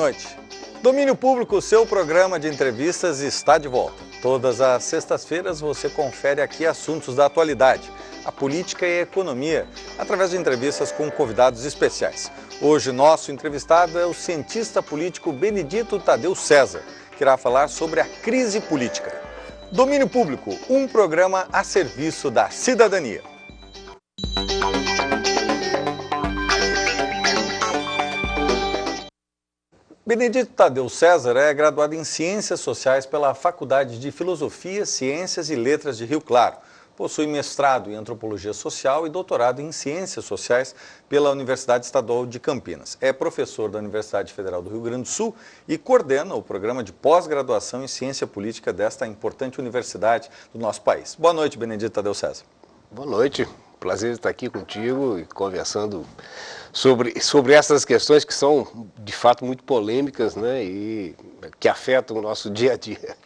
noite. Domínio Público, seu programa de entrevistas, está de volta. Todas as sextas-feiras você confere aqui assuntos da atualidade, a política e a economia, através de entrevistas com convidados especiais. Hoje, nosso entrevistado é o cientista político Benedito Tadeu César, que irá falar sobre a crise política. Domínio Público, um programa a serviço da cidadania. Benedito Tadeu César é graduado em Ciências Sociais pela Faculdade de Filosofia, Ciências e Letras de Rio Claro. Possui mestrado em Antropologia Social e doutorado em Ciências Sociais pela Universidade Estadual de Campinas. É professor da Universidade Federal do Rio Grande do Sul e coordena o programa de pós-graduação em Ciência Política desta importante universidade do nosso país. Boa noite, Benedito Tadeu César. Boa noite. Prazer estar aqui contigo e conversando sobre essas questões que são, de fato, muito polêmicas, né, e que afetam o nosso dia a dia.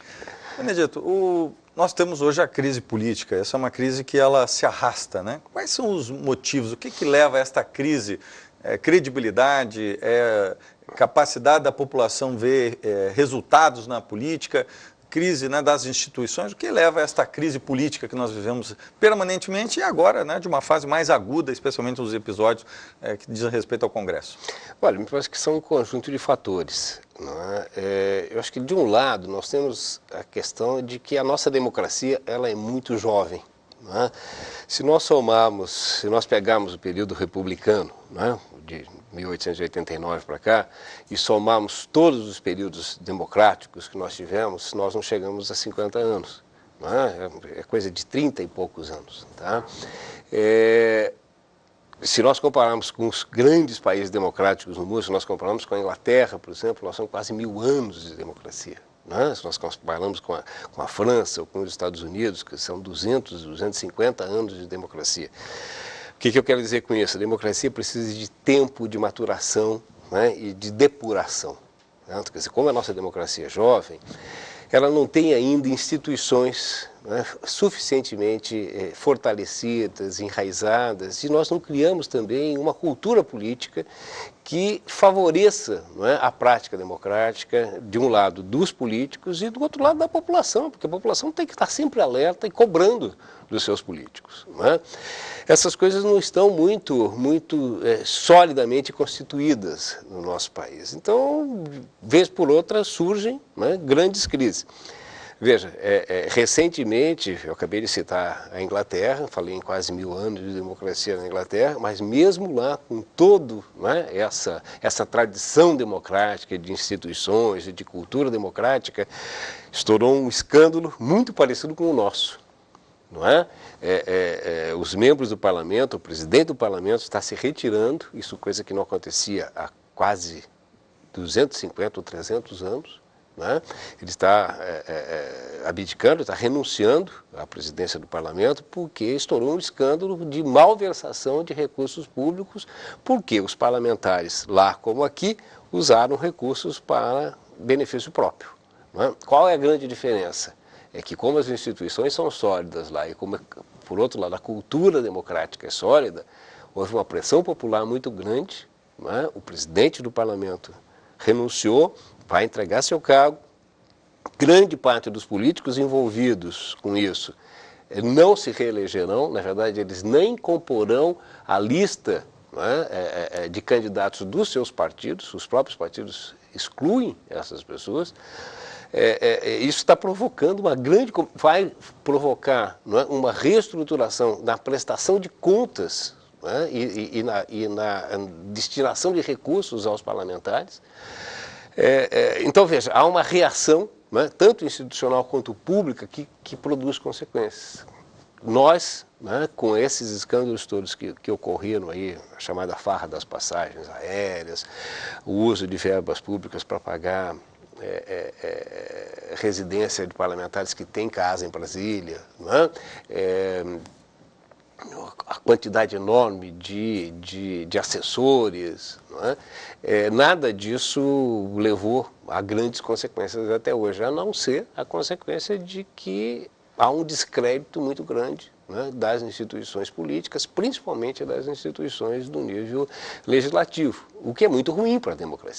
Benedito, nós temos hoje a crise política. Essa é uma crise que ela se arrasta, né? Quais são os motivos? O que leva a esta crise? Credibilidade, capacidade da população ver resultados na política, crise, né, das instituições, o que leva a esta crise política que nós vivemos permanentemente e agora, né, de uma fase mais aguda, especialmente nos episódios que dizem respeito ao Congresso? Olha, me parece que são um conjunto de fatores. Não é? Eu acho que, de um lado, nós temos a questão de que a nossa democracia ela é muito jovem. Não é? Se nós pegarmos o período republicano, não é? De 1889 para cá, e somarmos todos os períodos democráticos que nós tivemos, nós não chegamos a 50 anos. Não é? É coisa de 30 e poucos anos. Tá? Se nós compararmos com os grandes países democráticos no mundo, se nós compararmos com a Inglaterra, por exemplo, nós somos quase 1000 anos de democracia. Né? Se nós comparamos com a França ou com os Estados Unidos, que são 200, 250 anos de democracia. O que eu quero dizer com isso? A democracia precisa de tempo de maturação, né, e de depuração. Né? Quer dizer, como a nossa democracia é jovem, ela não tem ainda instituições, né, suficientemente fortalecidas, enraizadas, e nós não criamos também uma cultura política que favoreça, não é, a prática democrática, de um lado dos políticos e do outro lado da população, porque a população tem que estar sempre alerta e cobrando dos seus políticos. Não é? Essas coisas não estão muito solidamente constituídas no nosso país. Então, vez por outra, surgem, né, grandes crises. Veja, recentemente, eu acabei de citar a Inglaterra, falei em quase 1000 anos de democracia na Inglaterra, mas mesmo lá, com todo, né, essa tradição democrática de instituições e de cultura democrática, estourou um escândalo muito parecido com o nosso. Não é? Os membros do parlamento, o presidente do parlamento está se retirando, isso coisa que não acontecia há quase 250 ou 300 anos. Né? Ele está abdicando, está renunciando à presidência do parlamento porque estourou um escândalo de malversação de recursos públicos, porque os parlamentares, lá como aqui, usaram recursos para benefício próprio. Né? Qual é a grande diferença? É que como as instituições são sólidas lá e como, por outro lado, a cultura democrática é sólida, houve uma pressão popular muito grande, né? O presidente do parlamento renunciou, vai entregar seu cargo, grande parte dos políticos envolvidos com isso não se reelegerão, na verdade eles nem comporão a lista, né, de candidatos dos seus partidos, os próprios partidos excluem essas pessoas. Isso está provocando vai provocar, não é, uma reestruturação na prestação de contas, né, e na destinação de recursos aos parlamentares. Então, veja, há uma reação, né, tanto institucional quanto pública, que produz consequências. Nós, né, com esses escândalos todos que ocorreram aí, a chamada farra das passagens aéreas, o uso de verbas públicas para pagar residência de parlamentares que têm casa em Brasília, né, a quantidade enorme de assessores, não é? Nada disso levou a grandes consequências até hoje, a não ser a consequência de que há um descrédito muito grande, né, das instituições políticas, principalmente das instituições do nível legislativo, o que é muito ruim para a democracia.